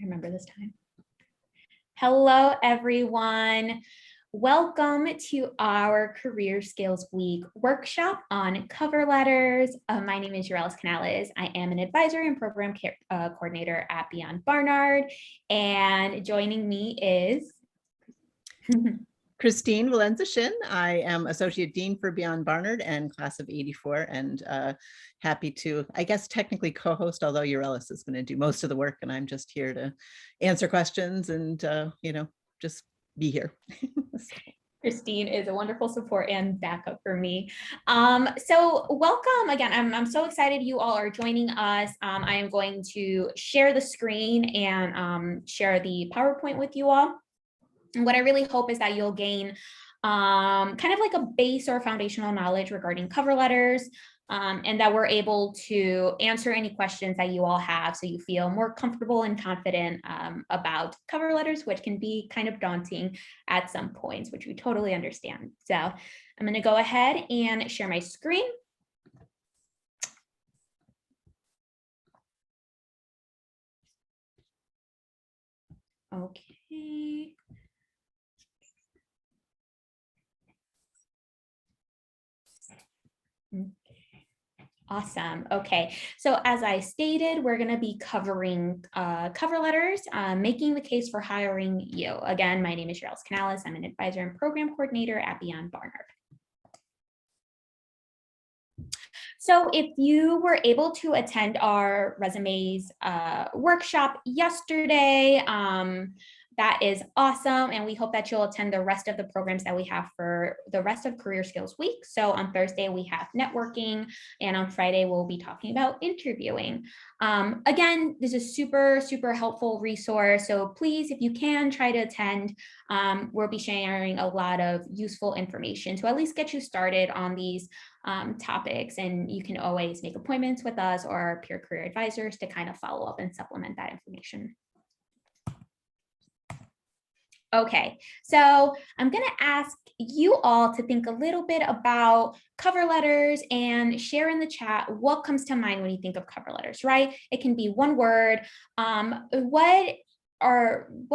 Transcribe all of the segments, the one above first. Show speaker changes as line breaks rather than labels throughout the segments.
remember this time. Hello, everyone. Welcome to our Career Skills Week workshop on cover letters. My name is Urellis Canales. I am an advisor and program coordinator at Beyond Barnard. And joining me is
Christine Valenza-Shin. I am Associate Dean for Beyond Barnard and Class of '84, and happy to, I guess, technically co-host, although Urellis is going to do most of the work, and I'm just here to answer questions and, just be here.
Christine is a wonderful support and backup for me. So welcome again. I'm so excited you all are joining us. I am going to share the screen and share the PowerPoint with you all. And what I really hope is that you'll gain kind of like a base or foundational knowledge regarding cover letters, and that we're able to answer any questions that you all have so you feel more comfortable and confident about cover letters, which can be kind of daunting at some points, which we totally understand. So I'm going to go ahead and share my screen. Okay. Awesome. Okay. So as I stated, we're going to be covering cover letters, making the case for hiring you. Again, my name is Urellis Canales. I'm an advisor and program coordinator at Beyond Barnard. So if you were able to attend our resumes workshop yesterday, that is awesome. And we hope that you'll attend the rest of the programs that we have for the rest of Career Skills Week. So on Thursday, we have networking, and on Friday, we'll be talking about interviewing. Again, this is super, super helpful resource. So please, if you can, try to attend. We'll be sharing a lot of useful information to at least get you started on these topics. And you can always make appointments with us or our peer career advisors to kind of follow up and supplement that information. Okay, so I'm going to ask you all to think a little bit about cover letters and share in the chat what comes to mind when you think of cover letters, right? It can be one word. What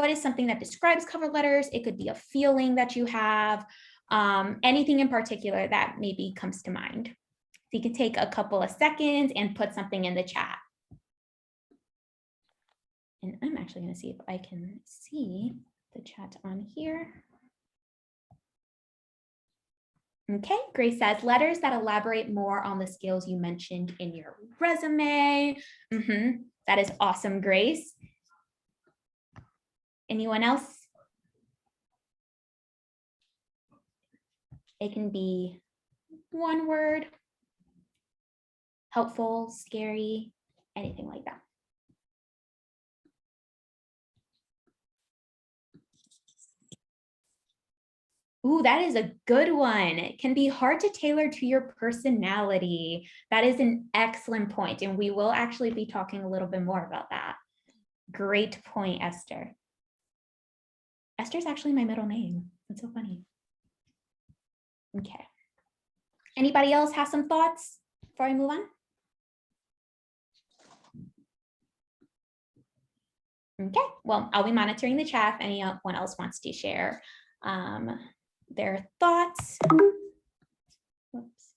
is something that describes cover letters? It could be a feeling that you have, anything in particular that maybe comes to mind. So you can take a couple of seconds and put something in the chat. And I'm actually going to see if I can see the chat on here. Okay, Grace says, letters that elaborate more on the skills you mentioned in your resume. That is awesome, Grace. Anyone else? It can be one word, helpful, scary, anything like that. Ooh, that is a good one. It can be hard to tailor to your personality. That is an excellent point, and we will actually be talking a little bit more about that. Great point, Esther. Esther's actually my middle name. That's so funny. Okay. Anybody else have some thoughts before I move on? Okay, well, I'll be monitoring the chat if anyone else wants to share their thoughts. Whoops.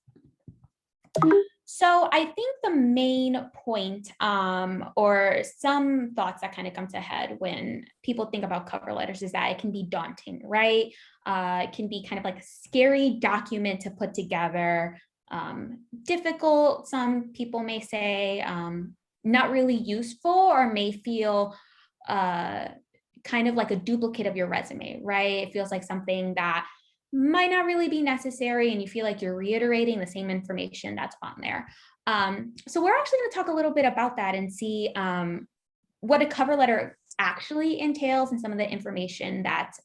So I think the main point or some thoughts that kind of come to head when people think about cover letters is that it can be daunting, right? It can be kind of like a scary document to put together, difficult, some people may say, not really useful, or may feel kind of like a duplicate of your resume, right? It feels like something that might not really be necessary, and you feel like you're reiterating the same information that's on there. So we're actually going to talk a little bit about that and see what a cover letter actually entails and some of the information that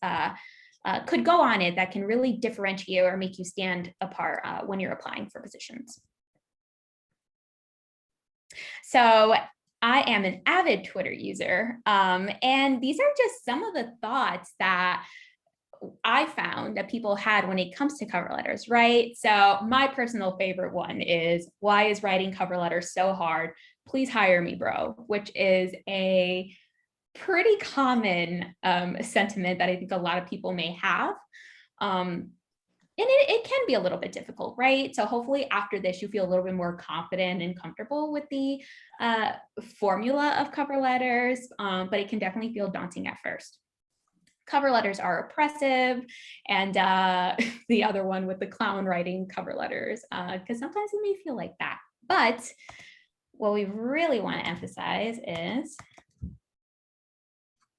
could go on it that can really differentiate or make you stand apart when you're applying for positions. So I am an avid Twitter user, and these are just some of the thoughts that I found that people had when it comes to cover letters, right? So my personal favorite one is, why is writing cover letters so hard? Please hire me, bro, which is a pretty common sentiment that I think a lot of people may have. And it can be a little bit difficult, right? So hopefully after this, you feel a little bit more confident and comfortable with the formula of cover letters, but it can definitely feel daunting at first. Cover letters are oppressive, and the other one with the clown writing cover letters, because sometimes it may feel like that. But what we really want to emphasize is,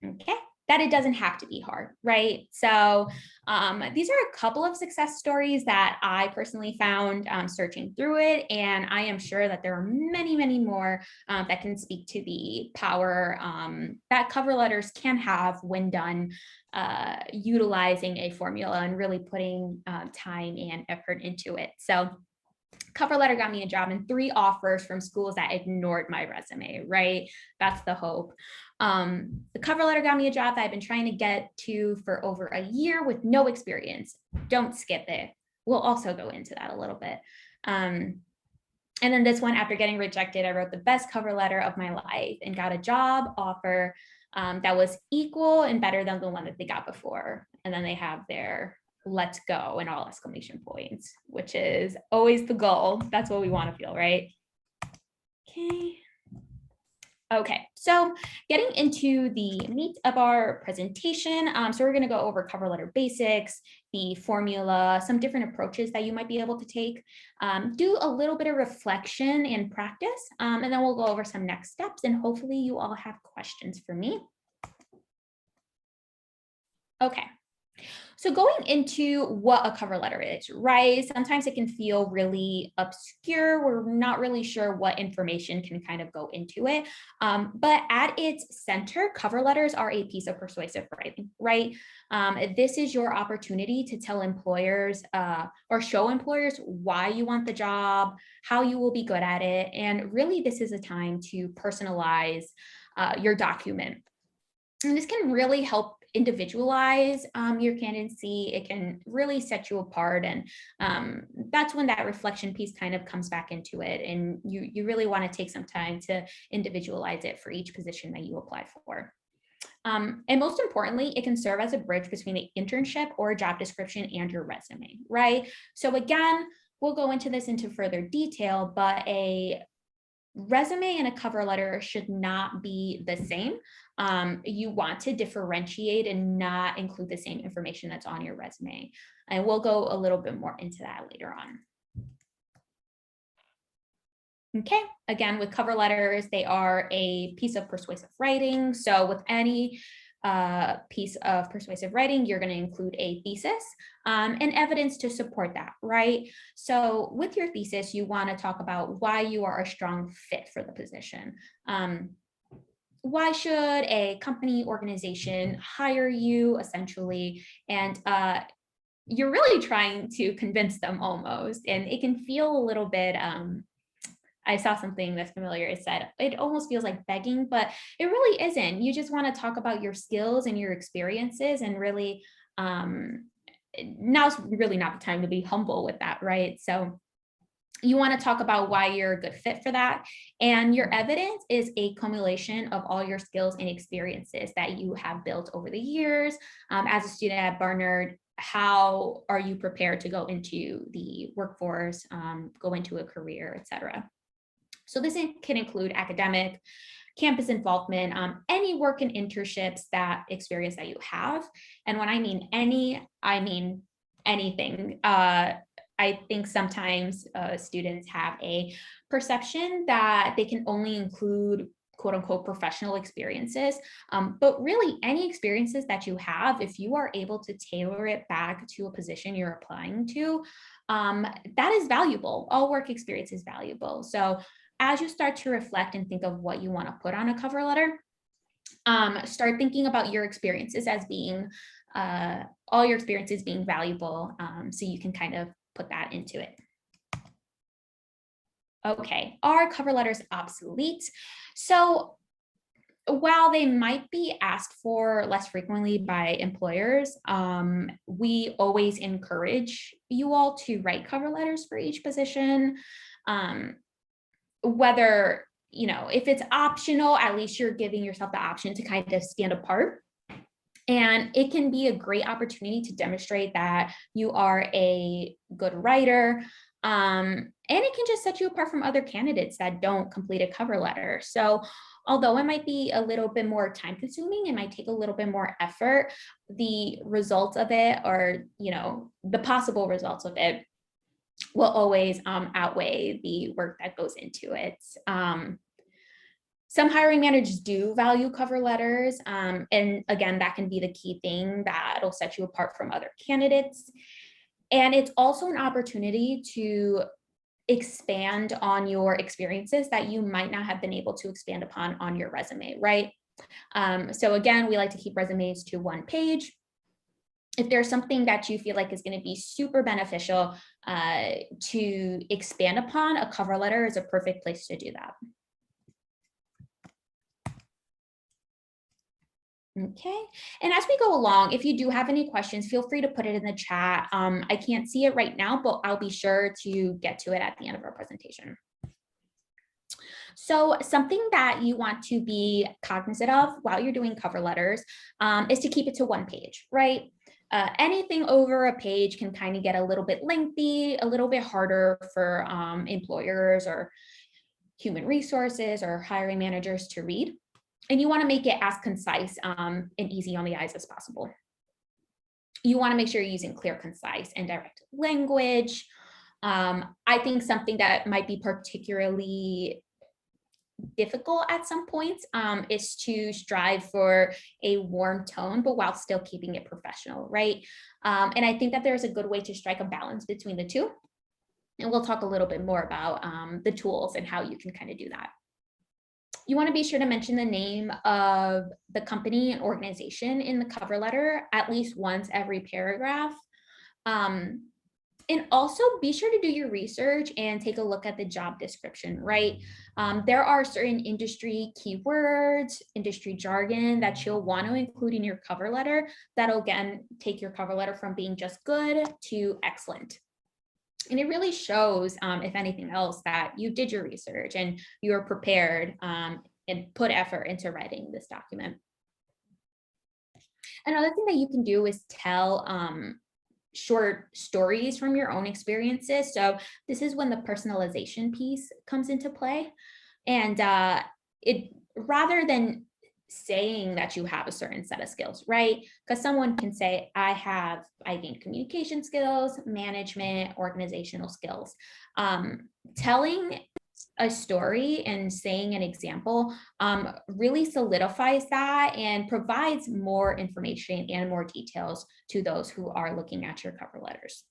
okay, that it doesn't have to be hard, right? So these are a couple of success stories that I personally found searching through it, and I am sure that there are many, many more that can speak to the power that cover letters can have when done utilizing a formula and really putting time and effort into it. So cover letter got me a job and 3 offers from schools that ignored my resume, right? That's the hope. The cover letter got me a job that I've been trying to get to for over a year with no experience. Don't skip it. We'll also go into that a little bit. And then this one, after getting rejected, I wrote the best cover letter of my life and got a job offer that was equal and better than the one that they got before. And then they have their let's go and all exclamation points, which is always the goal. That's what we want to feel, right? Okay, so getting into the meat of our presentation. So we're going to go over cover letter basics, the formula, some different approaches that you might be able to take, do a little bit of reflection and practice, and then we'll go over some next steps, and hopefully you all have questions for me. Okay. So going into what a cover letter is, right? Sometimes it can feel really obscure. We're not really sure what information can kind of go into it. But at its center, cover letters are a piece of persuasive writing, right? This is your opportunity to tell employers or show employers why you want the job, how you will be good at it. And really, this is a time to personalize your document. And this can really help individualize your candidacy. It can really set you apart. And that's when that reflection piece kind of comes back into it. And you really want to take some time to individualize it for each position that you apply for. And most importantly, it can serve as a bridge between the internship or job description and your resume, right? So again, we'll go into this into further detail, but a resume and a cover letter should not be the same. You want to differentiate and not include the same information that's on your resume. And we'll go a little bit more into that later on. Okay, again, with cover letters, they are a piece of persuasive writing. So with any piece of persuasive writing, you're going to include a thesis and evidence to support that, right? So with your thesis, you want to talk about why you are a strong fit for the position. Why should a company, organization hire you, essentially? And you're really trying to convince them almost, and it can feel a little bit I saw something that's familiar. It said it almost feels like begging, but it really isn't. You just want to talk about your skills and your experiences, and really now's really not the time to be humble with that, right? So you want to talk about why you're a good fit for that. And your evidence is a cumulation of all your skills and experiences that you have built over the years. As a student at Barnard, how are you prepared to go into the workforce, go into a career, et cetera? So this can include academic, campus involvement, any work and internships, that experience that you have. And when I mean any, I mean anything. I think sometimes students have a perception that they can only include quote unquote professional experiences, but really any experiences that you have, if you are able to tailor it back to a position you're applying to, that is valuable. All work experience is valuable. So as you start to reflect and think of what you want to put on a cover letter, start thinking about your experiences as being, all your experiences being valuable, so you can kind of put that into it. Okay, are cover letters obsolete? So while they might be asked for less frequently by employers, we always encourage you all to write cover letters for each position. Whether if it's optional, at least you're giving yourself the option to kind of stand apart. And it can be a great opportunity to demonstrate that you are a good writer. And it can just set you apart from other candidates that don't complete a cover letter. So although it might be a little bit more time consuming, it might take a little bit more effort, the results of it, or, the possible results of it, will always outweigh the work that goes into it. Some hiring managers do value cover letters. And again, that can be the key thing that'll set you apart from other candidates. And it's also an opportunity to expand on your experiences that you might not have been able to expand upon on your resume, right? So again, we like to keep resumes to one page. If there's something that you feel like is going to be super beneficial to expand upon, a cover letter is a perfect place to do that. Okay, and as we go along, if you do have any questions, feel free to put it in the chat. I can't see it right now, but I'll be sure to get to it at the end of our presentation. So something that you want to be cognizant of while you're doing cover letters is to keep it to one page, right? Anything over a page can kind of get a little bit lengthy, a little bit harder for employers or human resources or hiring managers to read. And you want to make it as concise and easy on the eyes as possible. You want to make sure you're using clear, concise, and direct language. I think something that might be particularly difficult at some points is to strive for a warm tone, but while still keeping it professional, right? And I think that there's a good way to strike a balance between the two. And we'll talk a little bit more about the tools and how you can kind of do that. You want to be sure to mention the name of the company and organization in the cover letter at least once every paragraph. And also be sure to do your research and take a look at the job description, right? There are certain industry keywords, industry jargon that you'll want to include in your cover letter that'll, again, take your cover letter from being just good to excellent. And it really shows, if anything else, that you did your research and you are prepared and put effort into writing this document. Another thing that you can do is tell short stories from your own experiences. So this is when the personalization piece comes into play. And it, rather than saying that you have a certain set of skills, right? Because someone can say, I gained communication skills, management, organizational skills. Telling a story and saying an example really solidifies that and provides more information and more details to those who are looking at your cover letters.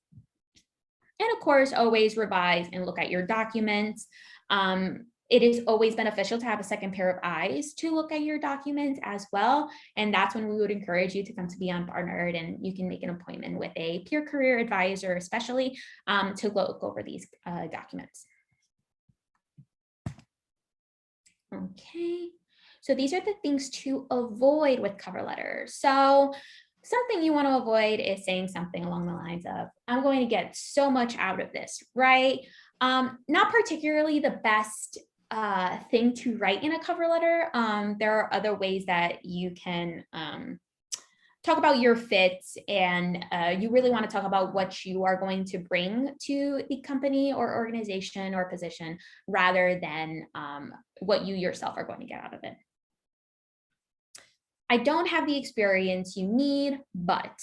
And of course, always revise and look at your documents. It is always beneficial to have a second pair of eyes to look at your documents as well. And that's when we would encourage you to come to Beyond Barnard, and you can make an appointment with a peer career advisor, especially to look over these documents. Okay, so these are the things to avoid with cover letters. So something you want to avoid is saying something along the lines of, I'm going to get so much out of this, right? Not particularly the best thing to write in a cover letter. There are other ways that you can talk about your fits, and you really want to talk about what you are going to bring to the company or organization or position rather than what you yourself are going to get out of it. I don't have the experience you need, but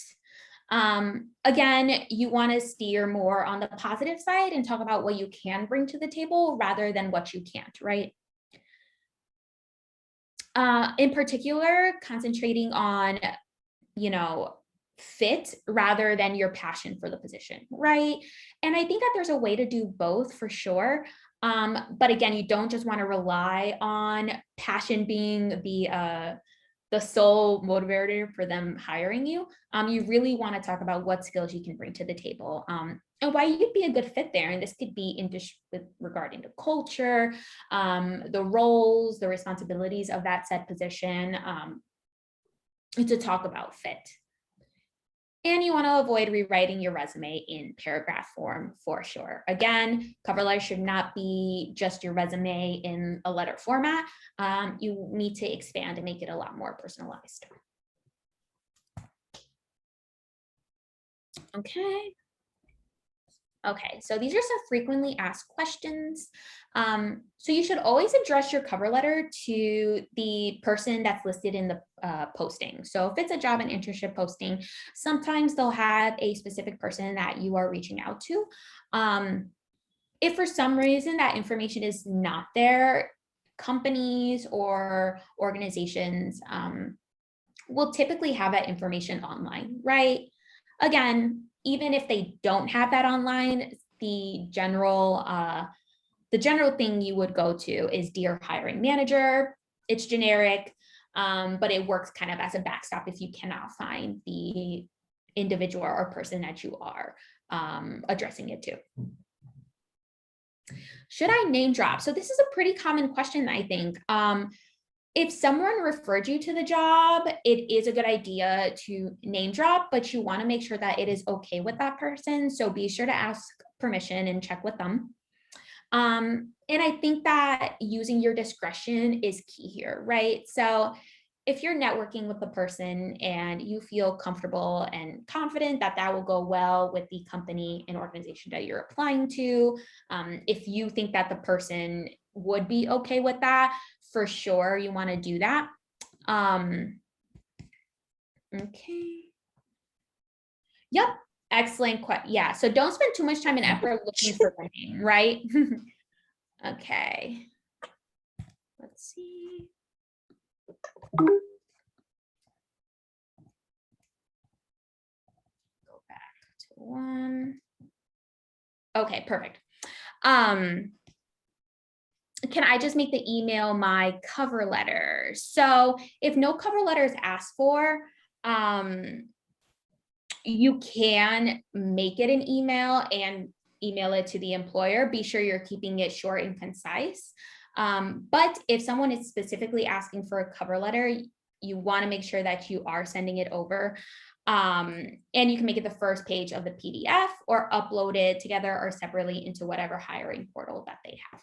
again, you want to steer more on the positive side and talk about what you can bring to the table rather than what you can't, right? In particular, concentrating on, fit rather than your passion for the position, right? And I think that there's a way to do both for sure. But again, you don't just want to rely on passion being the sole motivator for them hiring you. You really want to talk about what skills you can bring to the table and why you'd be a good fit there. And this could be regarding the culture, the roles, the responsibilities of that said position, to talk about fit. And you want to avoid rewriting your resume in paragraph form for sure. Again, cover letter should not be just your resume in a letter format. You need to expand and make it a lot more personalized. Okay. Okay, so these are some frequently asked questions. So you should always address your cover letter to the person that's listed in the posting. So if it's a job and internship posting, sometimes they'll have a specific person that you are reaching out to. If for some reason that information is not there, companies or organizations will typically have that information online, right? Again, even if they don't have that online, the general thing you would go to is Dear Hiring Manager. It's generic, but it works kind of as a backstop if you cannot find the individual or person that you are addressing it to. Should I name drop? So this is a pretty common question, I think. If someone referred you to the job, it is a good idea to name drop, but you want to make sure that it is okay with that person. So be sure to ask permission and check with them. And I think that using your discretion is key here, right? So if you're networking with the person and you feel comfortable and confident that that will go well with the company and organization that you're applying to, if you think that the person would be okay with that, for sure, you want to do that. Okay. Yep. Excellent. Yeah. So don't spend too much time and effort looking for the name, right? Okay. Let's see. Go back to one. Okay, perfect. Can I just make the email my cover letter? So if no cover letter is asked for, you can make it an email and email it to the employer. Be sure you're keeping it short and concise. But if someone is specifically asking for a cover letter, you want to make sure that you are sending it over. And you can make it the first page of the PDF or upload it together or separately into whatever hiring portal that they have.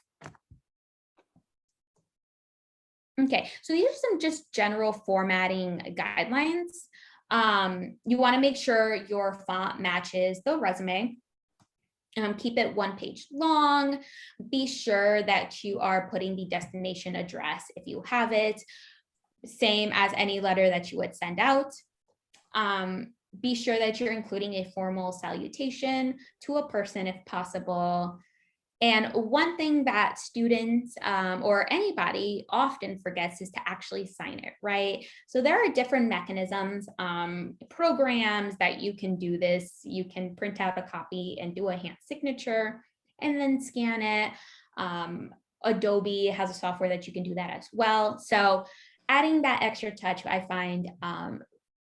Okay, so these are some just general formatting guidelines. You want to make sure your font matches the resume. Keep it one page long. Be sure that you are putting the destination address if you have it, same as any letter that you would send out. Be sure that you're including a formal salutation to a person if possible. And one thing that students or anybody often forgets is to actually sign it, right? So there are different mechanisms, programs that you can do this. You can print out a copy and do a hand signature and then scan it. Adobe has a software that you can do that as well. So adding that extra touch, I find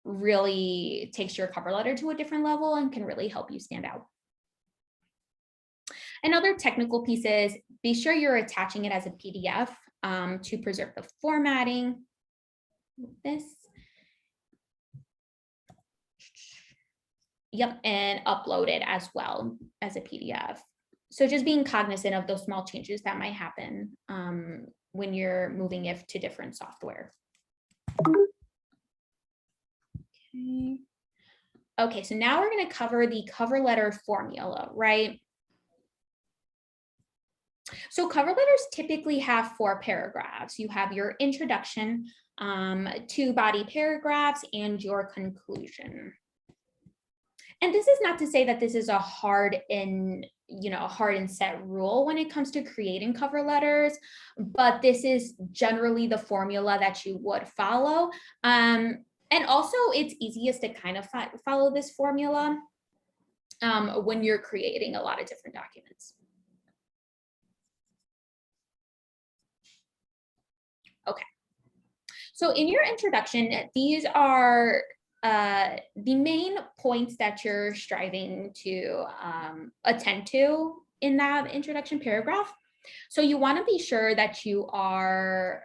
really takes your cover letter to a different level and can really help you stand out. And other technical pieces, be sure you're attaching it as a PDF to preserve the formatting. This. Yep, and upload it as well as a PDF. So just being cognizant of those small changes that might happen when you're moving it to different software. Okay, so now we're going to cover the cover letter formula, right? So cover letters typically have 4 paragraphs. You have your introduction, 2 body paragraphs, and your conclusion. And this is not to say that this is a hard and set rule when it comes to creating cover letters, but this is generally the formula that you would follow. And also it's easiest to kind of follow this formula when you're creating a lot of different documents. Okay. So in your introduction, these are the main points that you're striving to attend to in that introduction paragraph. So you want to be sure that you are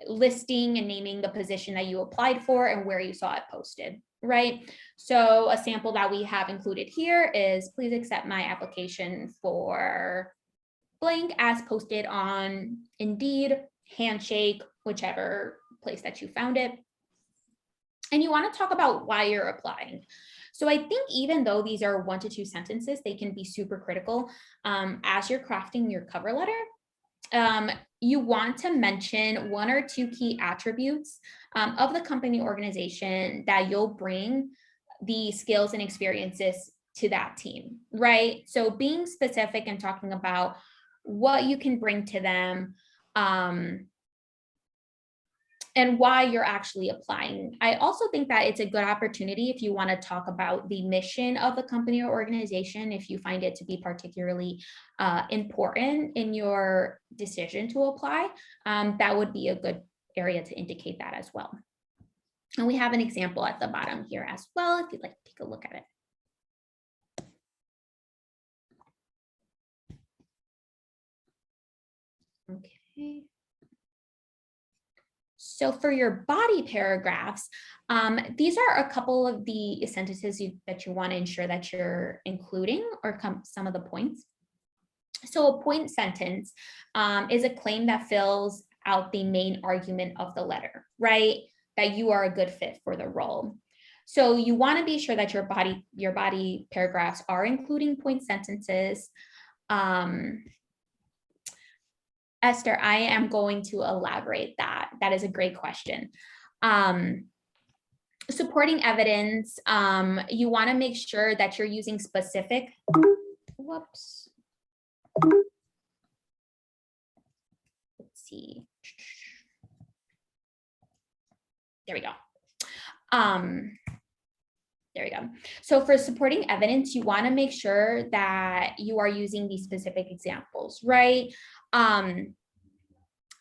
listing and naming the position that you applied for and where you saw it posted, right? So a sample that we have included here is, please accept my application for blank as posted on Indeed, Handshake, whichever place that you found it. And you want to talk about why you're applying. So I think even though these are 1 to 2 sentences, they can be super critical as you're crafting your cover letter. You want to mention 1 or 2 key attributes of the company organization that you'll bring the skills and experiences to that team, right? So being specific and talking about what you can bring to them, and why you're actually applying. I also think that it's a good opportunity if you want to talk about the mission of the company or organization, if you find it to be particularly important in your decision to apply, that would be a good area to indicate that as well. And we have an example at the bottom here as well, if you'd like to take a look at it. Okay. So for your body paragraphs, these are a couple of the sentences that you want to ensure that you're including, or some of the points. So a point sentence is a claim that fills out the main argument of the letter, right? That you are a good fit for the role. So you want to be sure that your body paragraphs are including point sentences. Esther, I am going to elaborate that. That is a great question. Supporting evidence, you want to make sure that you're using specific, whoops. Let's see. There we go. There we go. So for supporting evidence, you want to make sure that you are using these specific examples, right?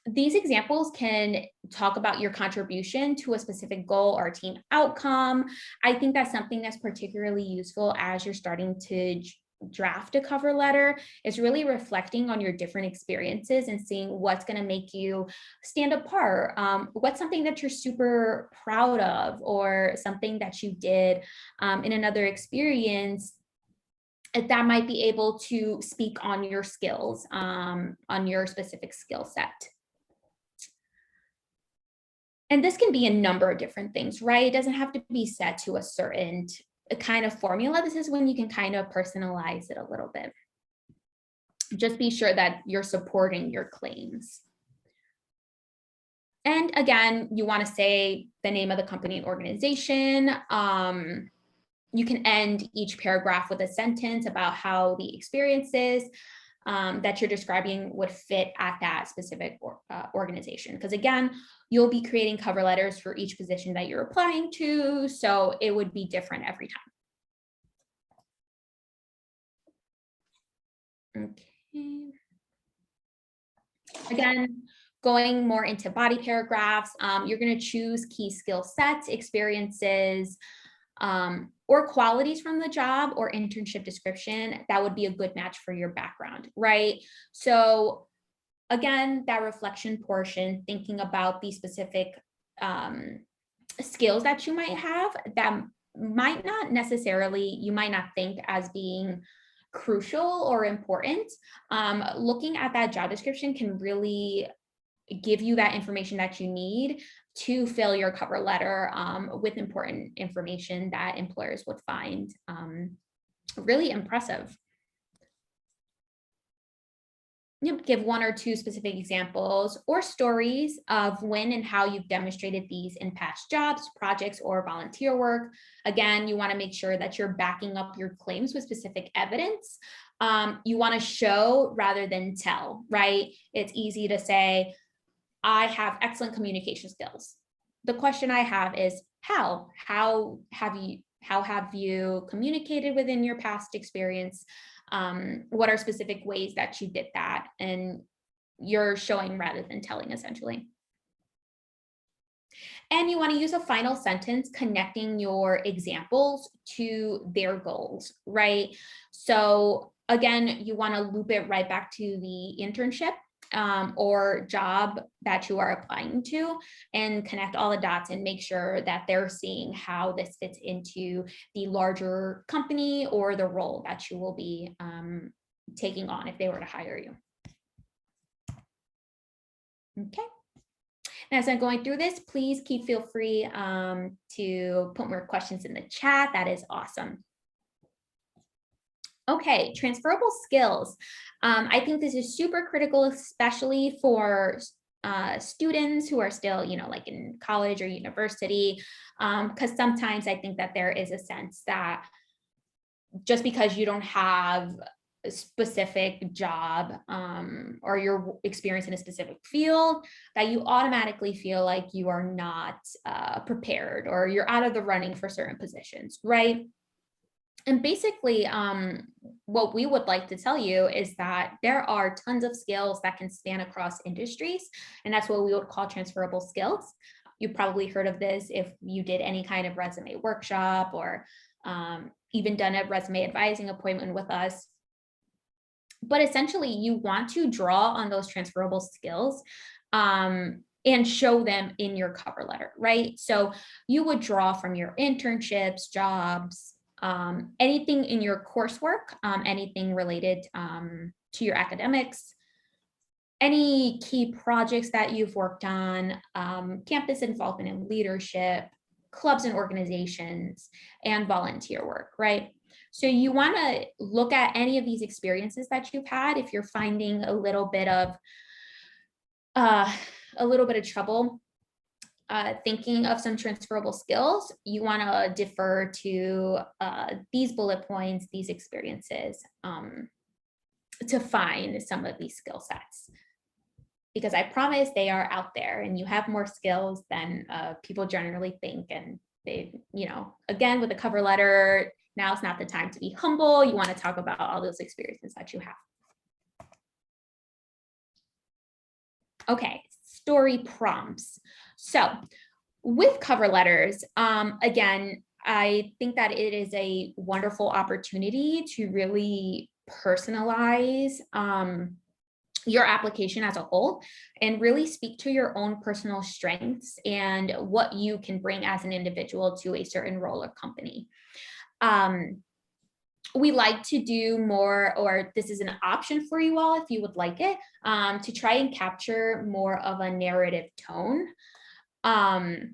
These examples can talk about your contribution to a specific goal or team outcome. I think that's something that's particularly useful as you're starting to draft a cover letter, is really reflecting on your different experiences and seeing what's going to make you stand apart. What's something that you're super proud of, or something that you did in another experience that might be able to speak on your skills, on your specific skill set. And this can be a number of different things, right? It doesn't have to be set to a certain kind of formula. This is when you can kind of personalize it a little bit. Just be sure that you're supporting your claims. And again, you want to say the name of the company and organization. You can end each paragraph with a sentence about how the experiences that you're describing would fit at that specific organization. Because again, you'll be creating cover letters for each position that you're applying to, so it would be different every time. Okay. Again, going more into body paragraphs, you're going to choose key skill sets, experiences, or qualities from the job or internship description that would be a good match for your background, right? So again, that reflection portion, thinking about the specific skills that you might have that might not necessarily, you might not think as being crucial or important. Looking at that job description can really give you that information that you need to fill your cover letter with important information that employers would find really impressive. Give 1 or 2 specific examples or stories of when and how you've demonstrated these in past jobs, projects, or volunteer work. Again, you want to make sure that you're backing up your claims with specific evidence. You want to show rather than tell, right? It's easy to say, I have excellent communication skills. The question I have is how? How have you communicated within your past experience? What are specific ways that you did that? And you're showing rather than telling, essentially. And you want to use a final sentence connecting your examples to their goals, right? So again, you want to loop it right back to the internship. or job that you are applying to, and connect all the dots and make sure that they're seeing how this fits into the larger company or the role that you will be taking on if they were to hire you. Okay. And as I'm going through this, please feel free to put more questions in the chat. That is awesome. Okay, transferable skills. I think this is super critical, especially for students who are still, like in college or university, because sometimes I think that there is a sense that just because you don't have a specific job or your experience in a specific field, that you automatically feel like you are not prepared or you're out of the running for certain positions, right? And basically, what we would like to tell you is that there are tons of skills that can span across industries, and that's what we would call transferable skills. You've probably heard of this if you did any kind of resume workshop or even done a resume advising appointment with us. But essentially, you want to draw on those transferable skills and show them in your cover letter, right? So you would draw from your internships, jobs, anything in your coursework, anything related to your academics, any key projects that you've worked on, campus involvement in leadership, clubs and organizations, and volunteer work, right? So you want to look at any of these experiences that you've had. If you're finding a little bit of trouble thinking of some transferable skills, you want to defer to these bullet points, these experiences, to find some of these skill sets. Because I promise they are out there, and you have more skills than people generally think. And they, again, with a cover letter, now it's not the time to be humble. You want to talk about all those experiences that you have. Okay, story prompts. So with cover letters, again, I think that it is a wonderful opportunity to really personalize your application as a whole and really speak to your own personal strengths and what you can bring as an individual to a certain role or company. We like to do more, or this is an option for you all if you would like it, to try and capture more of a narrative tone. And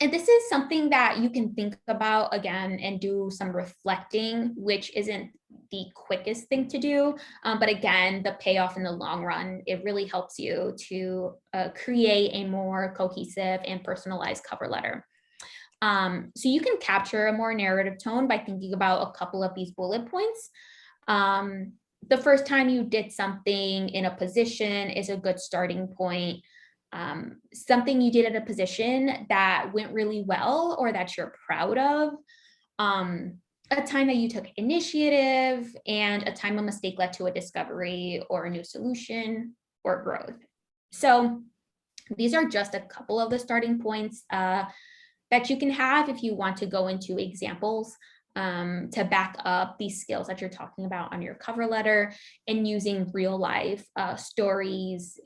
this is something that you can think about again and do some reflecting, which isn't the quickest thing to do. But again, the payoff in the long run, it really helps you to create a more cohesive and personalized cover letter. So you can capture a more narrative tone by thinking about a couple of these bullet points. The first time you did something in a position is a good starting point. Something you did at a position that went really well or that you're proud of. A time that you took initiative, and a time a mistake led to a discovery or a new solution or growth. So these are just a couple of the starting points that you can have if you want to go into examples to back up these skills that you're talking about on your cover letter, and using real life stories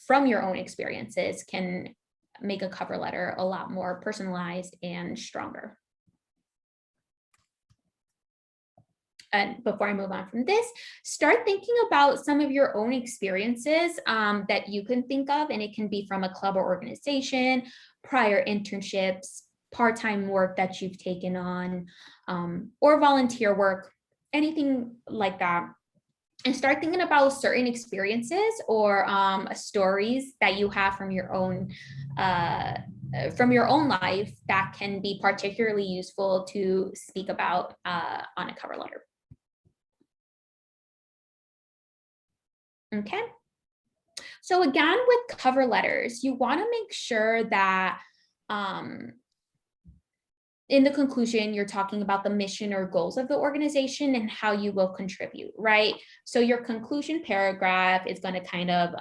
from your own experiences can make a cover letter a lot more personalized and stronger. And before I move on from this, start thinking about some of your own experiences that you can think of, and it can be from a club or organization, prior internships, part-time work that you've taken on, or volunteer work, anything like that. And start thinking about certain experiences or stories that you have from your own life that can be particularly useful to speak about on a cover letter. Okay. So again, with cover letters, you want to make sure that in the conclusion, you're talking about the mission or goals of the organization and how you will contribute, right? So your conclusion paragraph is going to kind of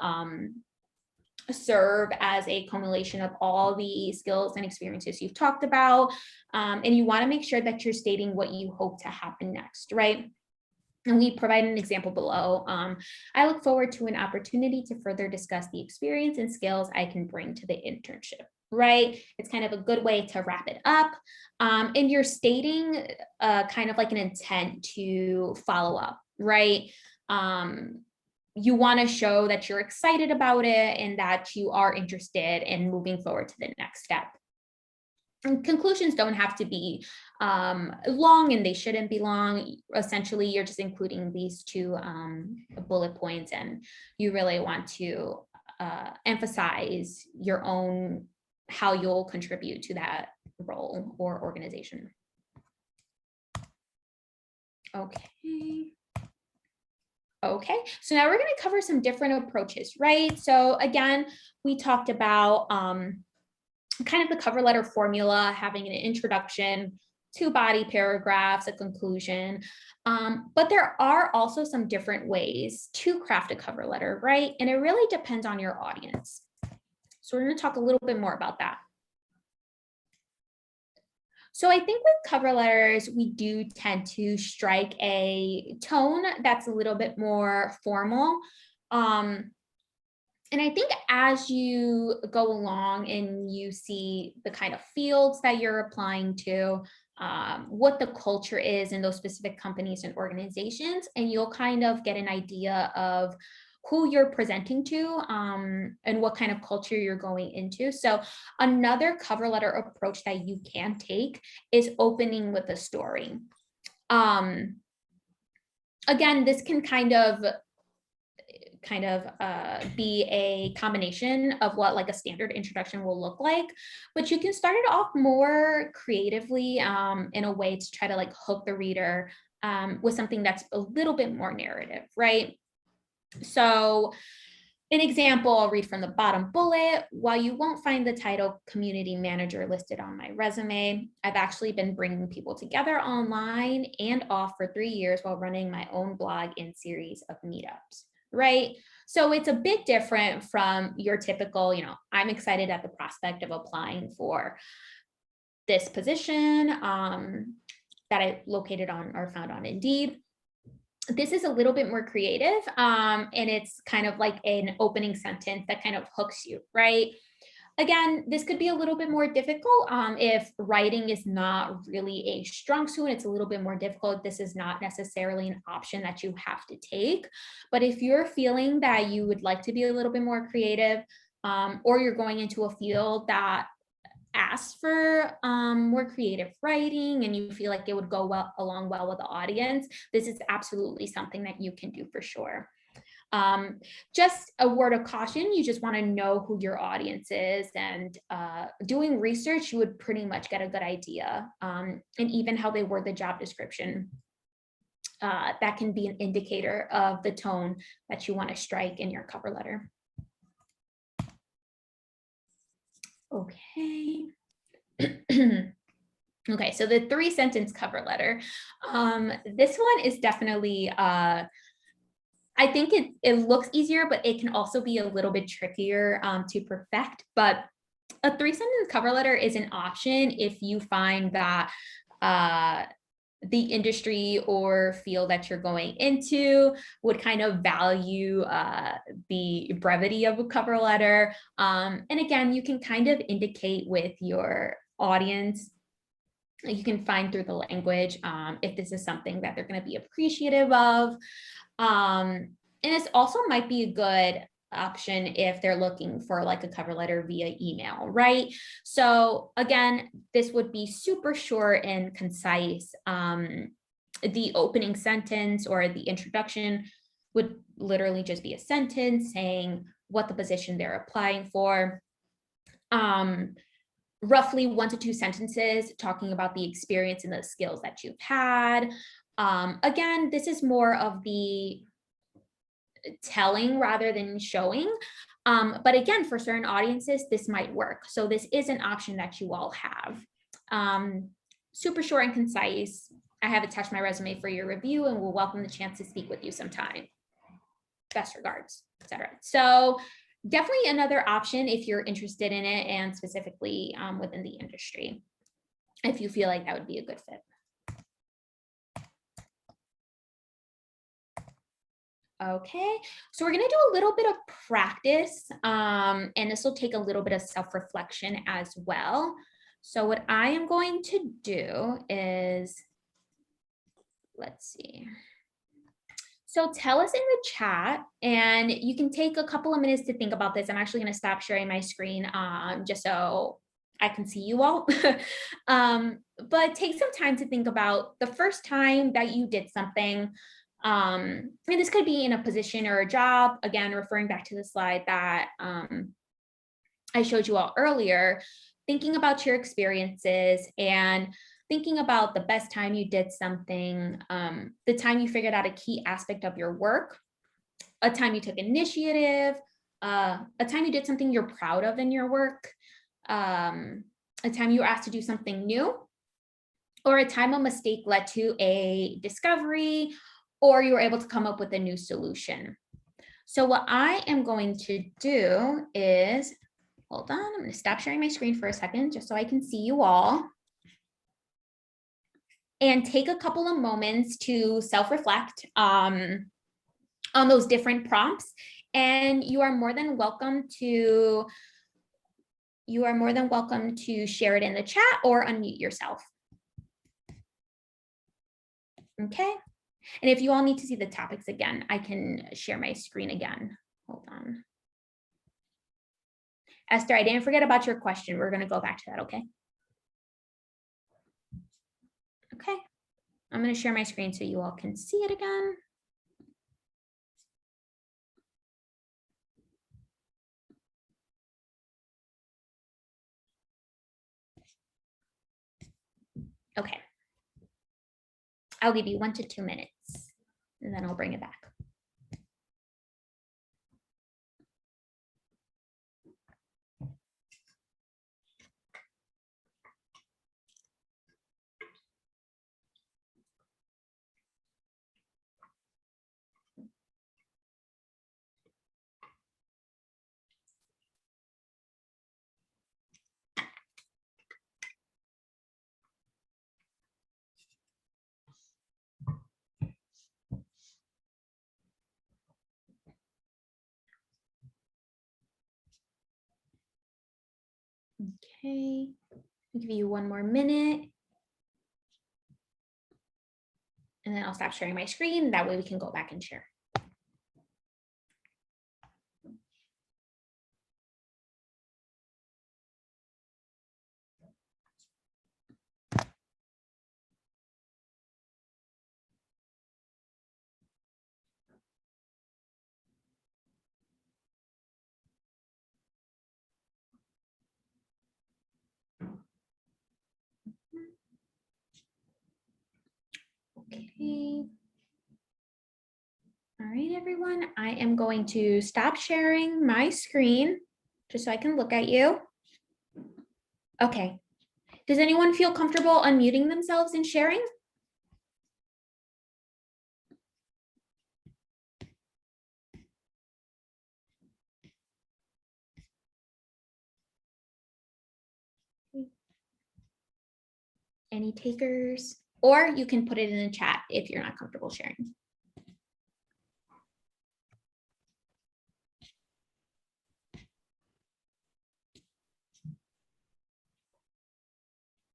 serve as a culmination of all the skills and experiences you've talked about. And you want to make sure that you're stating what you hope to happen next, right? And we provide an example below. I look forward to an opportunity to further discuss the experience and skills I can bring to the internship, right? It's kind of a good way to wrap it up. And you're stating kind of like an intent to follow up, right? You want to show that you're excited about it and that you are interested in moving forward to the next step. And conclusions don't have to be long, and they shouldn't be long. Essentially, you're just including these two bullet points, and you really want to emphasize your own, how you'll contribute to that role or organization. Okay. Okay, so now we're going to cover some different approaches, right? So again, we talked about kind of the cover letter formula, having an introduction, 2 body paragraphs, a conclusion. But there are also some different ways to craft a cover letter, right? And it really depends on your audience. So we're going to talk a little bit more about that. So I think with cover letters, we do tend to strike a tone that's a little bit more formal. And I think as you go along and you see the kind of fields that you're applying to, what the culture is in those specific companies and organizations, and you'll kind of get an idea of who you're presenting to and what kind of culture you're going into. So another cover letter approach that you can take is opening with a story. Again, this can kind of be a combination of what like a standard introduction will look like, but you can start it off more creatively in a way to try to like hook the reader with something that's a little bit more narrative, right? So an example, I'll read from the bottom bullet. While you won't find the title community manager listed on my resume, I've actually been bringing people together online and off for 3 years while running my own blog and series of meetups, right? So it's a bit different from your typical, I'm excited at the prospect of applying for this position that I located on or found on Indeed. This is a little bit more creative, and it's kind of like an opening sentence that kind of hooks you, right? Again, this could be a little bit more difficult if writing is not really a strong suit. It's a little bit more difficult. This is not necessarily an option that you have to take. But if you're feeling that you would like to be a little bit more creative, or you're going into a field that asks for more creative writing and you feel like it would go along well with the audience, this is absolutely something that you can do for sure. Just a word of caution, you just want to know who your audience is, and doing research, you would pretty much get a good idea, and even how they word the job description. That can be an indicator of the tone that you want to strike in your cover letter. Okay. Okay, so the 3-sentence cover letter. This one is definitely, I think it looks easier, but it can also be a little bit trickier to perfect. But a 3-sentence cover letter is an option if you find that the industry or field that you're going into would kind of value the brevity of a cover letter. And again, you can kind of indicate with your audience, you can find through the language if this is something that they're going to be appreciative of. And this also might be a good option if they're looking for like a cover letter via email, right? So again, this would be super short and concise. The opening sentence or the introduction would literally just be a sentence saying what the position they're applying for. Roughly 1 to 2 sentences talking about the experience and the skills that you've had. Again, this is more of the telling rather than showing. But again, for certain audiences, this might work. So this is an option that you all have. Super short and concise. I have attached my resume for your review and will welcome the chance to speak with you sometime. Best regards, etc. So definitely another option if you're interested in it and specifically within the industry, if you feel like that would be a good fit. Okay, so we're gonna do a little bit of practice, and this will take a little bit of self-reflection as well. So what I am going to do is, let's see. So tell us in the chat, and you can take a couple of minutes to think about this. I'm actually going to stop sharing my screen just so I can see you all. But take some time to think about the first time that you did something. And this could be in a position or a job, again, referring back to the slide that I showed you all earlier, thinking about your experiences and thinking about the best time you did something, the time you figured out a key aspect of your work, a time you took initiative, a time you did something you're proud of in your work, a time you were asked to do something new, or a time a mistake led to a discovery, or you were able to come up with a new solution. So what I am going to do is, hold on, I'm going to stop sharing my screen for a second just so I can see you all. And take a couple of moments to self-reflect on those different prompts. And you are more than welcome to share it in the chat or unmute yourself. Okay. And if you all need to see the topics again, I can share my screen again. Hold on. Esther, I didn't forget about your question. We're going to go back to that, okay? Okay. I'm going to share my screen so you all can see it again. Okay. I'll give you 1 to 2 minutes and then I'll bring it back. Okay, I'll give you 1 more minute. And then I'll stop sharing my screen. That way we can go back and share. Okay. All right, everyone, I am going to stop sharing my screen just so I can look at you. Okay. Does anyone feel comfortable unmuting themselves and sharing? Any takers? Or you can put it in the chat if you're not comfortable sharing.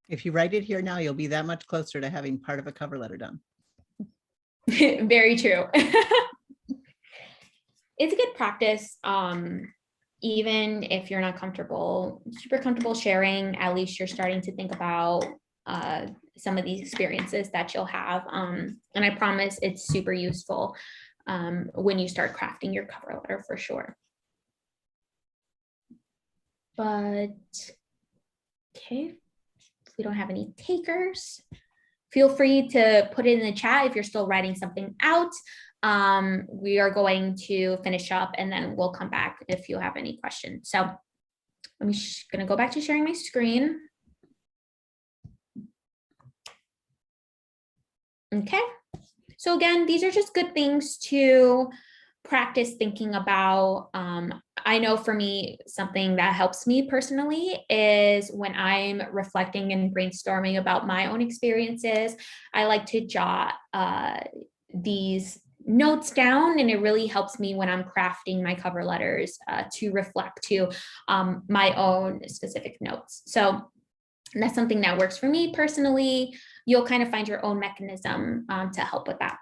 If you write it here now, you'll be that much closer to having part of a cover letter done.
Very true. It's a good practice. Even if you're not super comfortable sharing, at least you're starting to think about some of these experiences that you'll have. And I promise it's super useful when you start crafting your cover letter for sure. But okay, if we don't have any takers, feel free to put it in the chat if you're still writing something out. We are going to finish up and then we'll come back if you have any questions. So I'm gonna go back to sharing my screen. Okay, so again, these are just good things to practice thinking about. I know for me, something that helps me personally is when I'm reflecting and brainstorming about my own experiences, I like to jot these notes down, and it really helps me when I'm crafting my cover letters to reflect to my own specific notes. So that's something that works for me personally. You'll kind of find your own mechanism to help with that.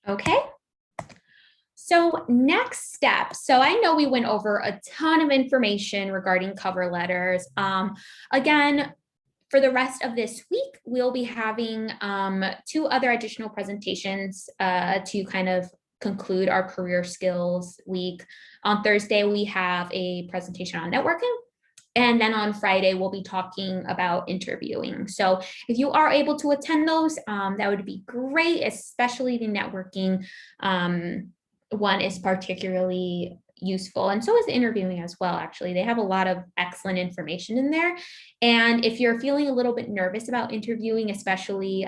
Okay. So next step. So I know we went over a ton of information regarding cover letters. Again, for the rest of this week, we'll be having 2 other additional presentations to kind of conclude our career skills week. On Thursday, we have a presentation on networking. And then on Friday, we'll be talking about interviewing. So if you are able to attend those, that would be great, especially the networking one is particularly useful. And so is interviewing as well, actually. They have a lot of excellent information in there. And if you're feeling a little bit nervous about interviewing, especially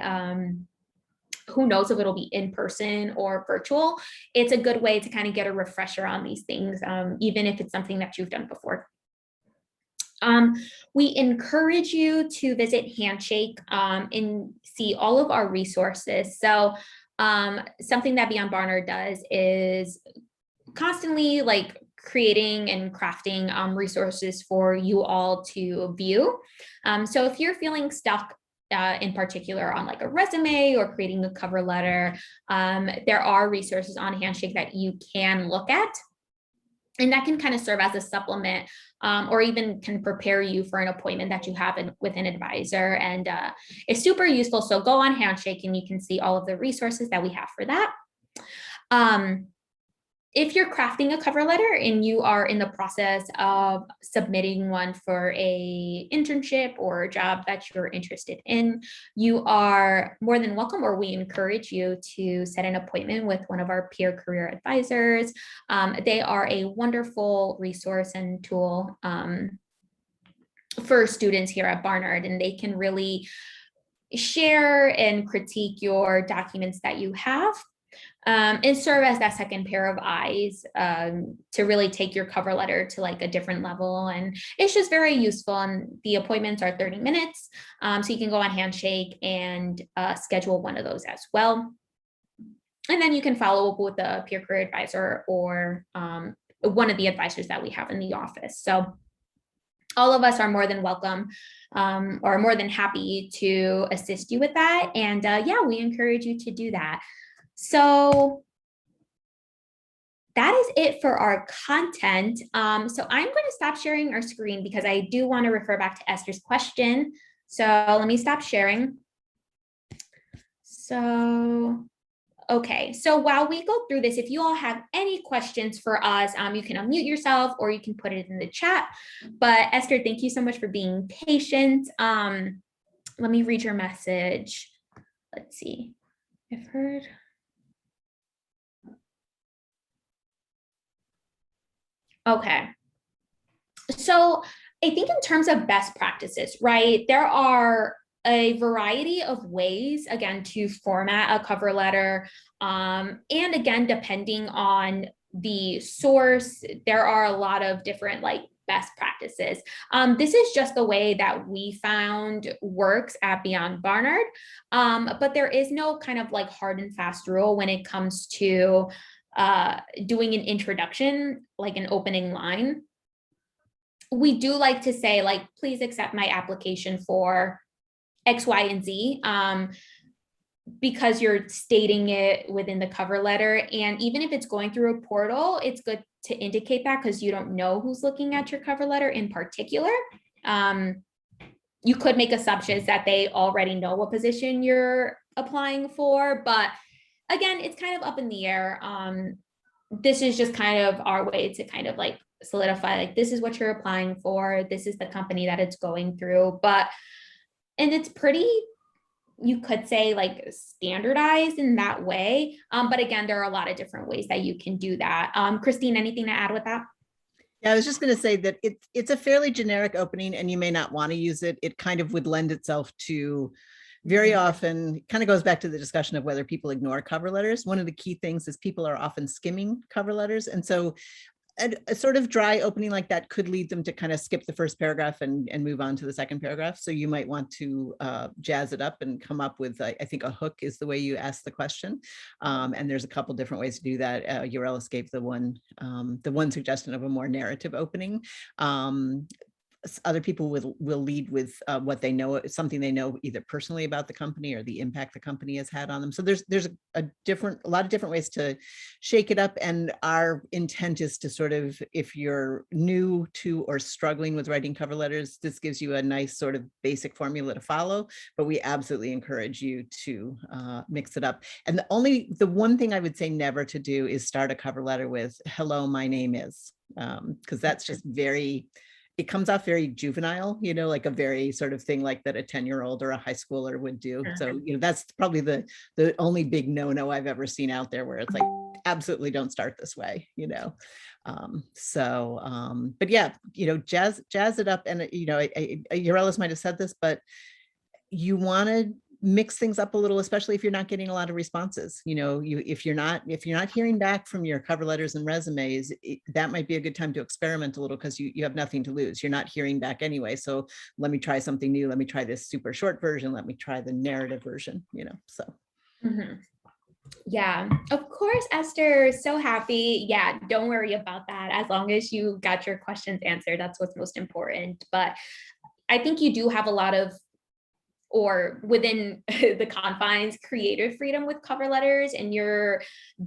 who knows if it'll be in person or virtual, it's a good way to kind of get a refresher on these things, even if it's something that you've done before. We encourage you to visit Handshake and see all of our resources. So something that Beyond Barnard does is constantly like creating and crafting resources for you all to view. So if you're feeling stuck in particular on like a resume or creating a cover letter, there are resources on Handshake that you can look at. And that can kind of serve as a supplement or even can prepare you for an appointment that you have with an advisor. And it's super useful. So go on Handshake and you can see all of the resources that we have for that. If you're crafting a cover letter and you are in the process of submitting one for a internship or a job that you're interested in, you are more than welcome, or we encourage you to set an appointment with one of our peer career advisors. They are a wonderful resource and tool for students here at Barnard, and they can really share and critique your documents that you have. And serve as that second pair of eyes to really take your cover letter to like a different level. And it's just very useful. And the appointments are 30 minutes. So you can go on Handshake and schedule one of those as well. And then you can follow up with a peer career advisor or one of the advisors that we have in the office. So all of us are more than welcome or more than happy to assist you with that. And yeah, we encourage you to do that. So that is it for our content. So I'm going to stop sharing our screen because I do want to refer back to Esther's question. So let me stop sharing. So, okay. So while we go through this, if you all have any questions for us, you can unmute yourself or you can put it in the chat. But Esther, thank you so much for being patient. Let me read your message. Let's see. I've heard. Okay. So I think in terms of best practices, right, there are a variety of ways, again, to format a cover letter. And again, depending on the source, there are a lot of different like best practices. This is just the way that we found works at Beyond Barnard. But there is no kind of like hard and fast rule when it comes to doing an introduction, like an opening line. We do like to say, like, please accept my application for X, Y, and Z, because you're stating it within the cover letter. And even if it's going through a portal, it's good to indicate that because you don't know who's looking at your cover letter in particular. You could make assumptions that they already know what position you're applying for, but again, it's kind of up in the air. This is just kind of our way to kind of like solidify, like, this is what you're applying for. This is the company that it's going through. And it's pretty, you could say, like, standardized in that way. But again, there are a lot of different ways that you can do that. Christine, anything to add with that?
Yeah, I was just going to say that it's a fairly generic opening and you may not want to use it. It kind of would lend itself to very often, kind of goes back to the discussion of whether people ignore cover letters. One of the key things is people are often skimming cover letters. And so a sort of dry opening like that could lead them to kind of skip the first paragraph and move on to the second paragraph. So you might want to jazz it up and come up with, I think a hook is the way you ask the question. And there's a couple different ways to do that. Eurelis gave the one suggestion of a more narrative opening. Other people will lead with what they know, something they know either personally about the company or the impact the company has had on them. So there's a lot of different ways to shake it up. And our intent is to sort of, if you're new to or struggling with writing cover letters, this gives you a nice sort of basic formula to follow, but we absolutely encourage you to mix it up. And the one thing I would say never to do is start a cover letter with, hello, my name is, because that's just it comes off very juvenile, like a very sort of thing like that a 10-year-old or a high schooler would do. So, that's probably the only big no I've ever seen out there, where it's like, absolutely don't start this way, but yeah, jazz it up. And, Eurelis might have said this, but you want to mix things up a little, especially if you're not getting a lot of responses. If you're not hearing back from your cover letters and resumes, that might be a good time to experiment a little, because you have nothing to lose. You're not hearing back anyway. So let me try something new. Let me try this super short version. Let me try the narrative version, so.
Mm-hmm. Yeah, of course, Esther. So happy. Yeah, don't worry about that. As long as you got your questions answered, that's what's most important. But I think you do have a lot of, or within the confines, creative freedom with cover letters, and you're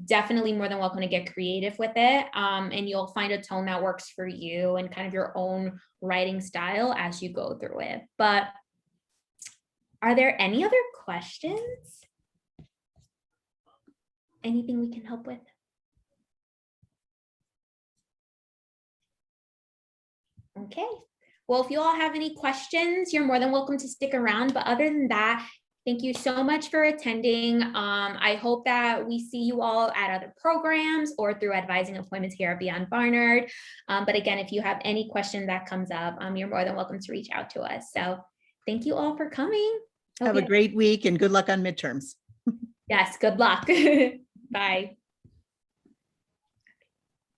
definitely more than welcome to get creative with it. And you'll find a tone that works for you and kind of your own writing style as you go through it. But are there any other questions? Anything we can help with? Okay. Well, if you all have any questions, you're more than welcome to stick around. But other than that, thank you so much for attending. I hope that we see you all at other programs or through advising appointments here at Beyond Barnard. But again, if you have any question that comes up, you're more than welcome to reach out to us. So thank you all for coming.
Have a great week and good luck on midterms.
Yes, good luck. Bye.